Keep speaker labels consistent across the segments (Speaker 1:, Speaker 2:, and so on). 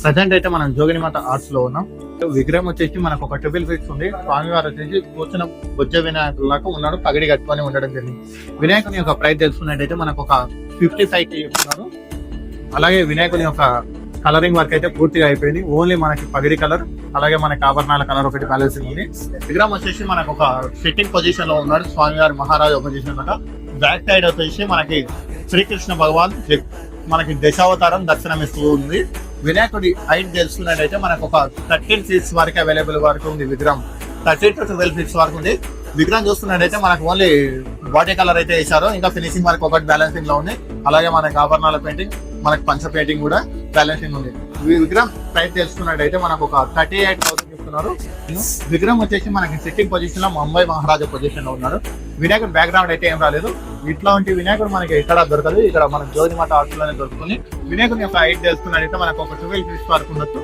Speaker 1: Present అయితే మనం జోగినిమాత arts లో ఉన్నాం. విగ్రహం వచ్చేసి మనకు ఒక 12 ఫీట్స్ ఉంది. స్వామివారు వచ్చేసి కూర్చున్న బుజ్జ వినాయకులాగా ఉన్నాడు, పగడి కట్టుకొని ఉండడం జరిగింది. వినాయకుని యొక్క ప్రైస్ తెలుసుకున్నట్టయితే మనకు ఒక 55K చెప్తున్నారు. అలాగే వినాయకుని యొక్క కలరింగ్ వర్క్ అయితే పూర్తిగా అయిపోయింది. ఓన్లీ మనకి పగిడి కలర్, అలాగే మనకి ఆభరణాల కలర్ ఒకటి బ్యాలెన్స్ ఉంది. విగ్రహం వచ్చేసి మనకు ఒక సిట్టింగ్ పొజిషన్ లో ఉన్నాడు. స్వామివారి మహారాజు పొజిషన్ అనమాట. బ్యాక్ సైడ్ వచ్చేసి మనకి శ్రీకృష్ణ భగవాన్ మనకి దశావతారం దర్శనమిస్తూ ఉంది. వినాయకుడి హైట్ తెలుసుకున్నట్టయితే మనకు ఒక 13 ఫీట్స్ వరకు అవైలబుల్ వరకు ఉంది. విగ్రహం 13 to 12 ఫీట్స్ వరకు ఉంది. విగ్రహం చూస్తున్నట్టయితే మనకు ఓన్లీ బాడీ కలర్ అయితే వేశారు, ఇంకా ఫినిషింగ్ వరకు ఒకటి బ్యాలెన్సింగ్ లో ఉంది. అలాగే మనకి ఆభరణాల పెయింటింగ్, మనకి పంచ పెయింటింగ్ కూడా బ్యాలెన్సింగ్ ఉంది. విగ్రహం ప్రైస్ తెలుసుకున్నట్టయితే మనకు ఒక 38,000 చెప్తున్నారు. విగ్రహం వచ్చేసి మనకి సిట్టింగ్ పొజిషన్ లో ముంబై మహారాజా పొజిషన్ లో ఉన్నాడు. వినాయకుడు బ్యాక్గ్రౌండ్ అయితే ఏం రాలేదు. ఇట్లాంటి వినాయకుడు మనకి ఎక్కడ దొరకదు, ఇక్కడ మనకి జోగినిమాత ఆర్ట్స్ లోనే దొరుకుతుంది. వినాయకుని యొక్క హైట్ తెలుసుకున్నట్టయితే మనకు ఒక 12 ఫీట్స్ వరకు ఉండొచ్చు.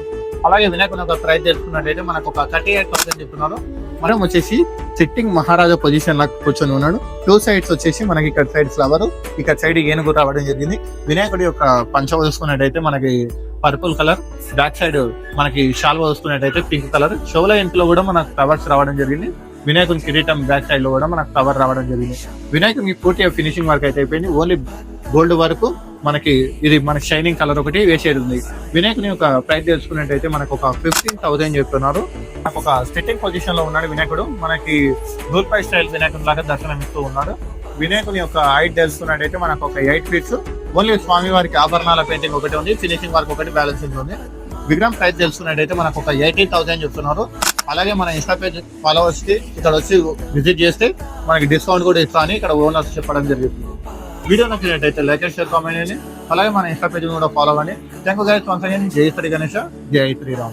Speaker 1: అలాగే వినాయకుని యొక్క ప్రైస్ తెలుసుకున్నట్టయితే మనకు ఒక 38,000 చెప్తున్నారు. మనం వచ్చేసి సిట్టింగ్ మహారాజా పొజిషన్ లా కూర్చొని ఉన్నాడు. 2 సైడ్స్ వచ్చేసి మనకి ఇక్కడ సైడ్ ఫ్లవర్, ఇక్కడ సైడ్ ఏనుగు రావడం జరిగింది. వినాయకుడి యొక్క పంచ చూసుకున్నట్టయితే మనకి పర్పుల్ కలర్, బ్యాక్ సైడ్ మనకి షాల్వా చూసుకున్నట్టయితే పింక్ కలర్, షోల ఇంట్లో కూడా మనకు ఫ్లవర్స్ రావడం జరిగింది. వినాయకుని కిరీటం బ్యాక్ సైడ్ లో కూడా మనకు కవర్ రావడం జరిగింది. వినాయకుని పూర్తిగా ఫినిషింగ్ వర్క్ అయితే అయిపోయింది. ఓన్లీ గోల్డ్ వరకు మనకి ఇది మనకి షైనింగ్ కలర్ ఒకటి వేసేది ఉంది. వినాయకుని యొక్క ప్రైస్ తెలుసుకున్నట్టయితే మనకు ఒక 15,000 చెప్తున్నారు. మనకు ఒక సిట్టింగ్ పొజిషన్ లో ఉన్నాడు వినాయకుడు. మనకి దూల్పై స్టైల్ వినాయకుడు లాగా దర్శనం ఇస్తూ ఉన్నాడు. వినాయకుని యొక్క హైట్ తెలుసుకున్నట్టయితే మనకు ఒక 8 ఫీట్స్. ఓన్లీ స్వామి వారికి ఆభరణాల పెయింటింగ్ ఒకటి ఉంది, ఫినిషింగ్ వర్క్ ఒకటి బ్యాలెన్సింగ్ ఉంది. విగ్రహం ప్రైస్ తెలుసుకున్నట్టయితే మనకు ఒక 18,000 చెప్తున్నారు. అలాగే మన ఇన్స్టా పేజ్ ఫాలోవర్స్ కి ఇక్కడ వచ్చి విజిట్ చేస్తే మనకి డిస్కౌంట్ కూడా ఇస్తా అని ఇక్కడ ఓనర్స్ చెప్పడం జరిగింది. వీడియో నచ్చినట్టయితే లైక్ అండ్ షేర్ కామెంట్ చేయండి. అలాగే మన ఇన్స్టా పేజ్ కూడా ఫాలో అవ్వండి. Thank you guys once again. జై శ్రీ గణేష, జై శ్రీరామ్.